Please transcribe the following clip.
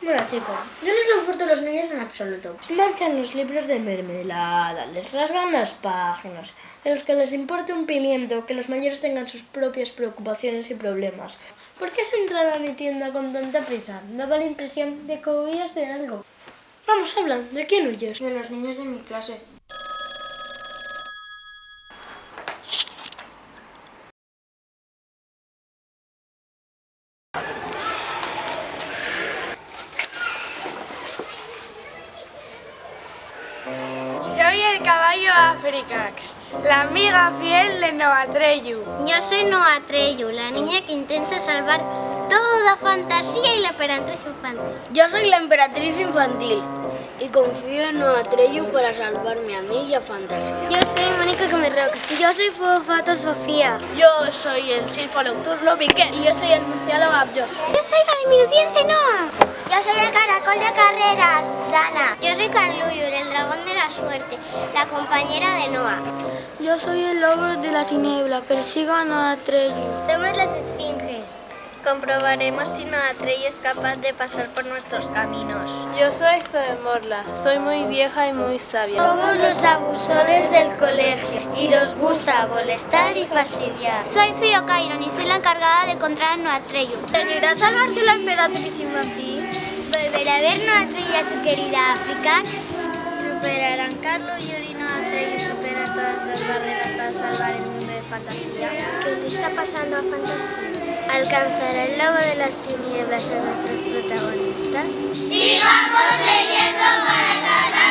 Bueno, chicos, yo no soporto a los niños en absoluto. Se manchan los libros de mermelada, les rasgan las páginas, de los que les importe un pimiento, que los mayores tengan sus propias preocupaciones y problemas. ¿Por qué has entrado a mi tienda con tanta prisa? Daba la impresión de que huías de algo. Vamos, habla, ¿de quién huyes? De los niños de mi clase. Soy el caballo Africax, la amiga fiel de Noatreyu. Yo soy Noatreyu, la niña que intenta salvar toda fantasía y la emperatriz infantil. Yo soy la emperatriz infantil y confío en Noatreyu para salvarme a mí y a Fantasía. Yo soy Mónica Comerrox. Yo soy Fuegofato Sofía. Yo soy el silfo nocturno Piqué y yo soy el murciélago Abjor. Yo soy la diminuciense Noa. Yo soy el caracol de carreras, Dana. Yo soy Carluyur, el dragón de la suerte, la compañera de Noa. Yo soy el lobo de la tiniebla, persigo a Noatreyu. Somos las esfinges. Comprobaremos si Noatreyu es capaz de pasar por nuestros caminos. Yo soy Zoemorla, soy muy vieja y muy sabia. Somos los abusores del colegio y nos gusta molestar y fastidiar. Soy Fio Kairon y soy la encargada de encontrar a Noatreyu. ¿Conseguirá salvarse la emperatriz infantil? ¿Volverá a ver Noatreyu a su querida Africax? ¿Superarán Carluyur y Noatreyu superar todas las barreras para salvar el mundo de Fantasía? ¿Qué le está pasando a Fantasía? ¿Alcanzará el lobo de las tinieblas a nuestros protagonistas? ¡Sigamos leyendo para sanar!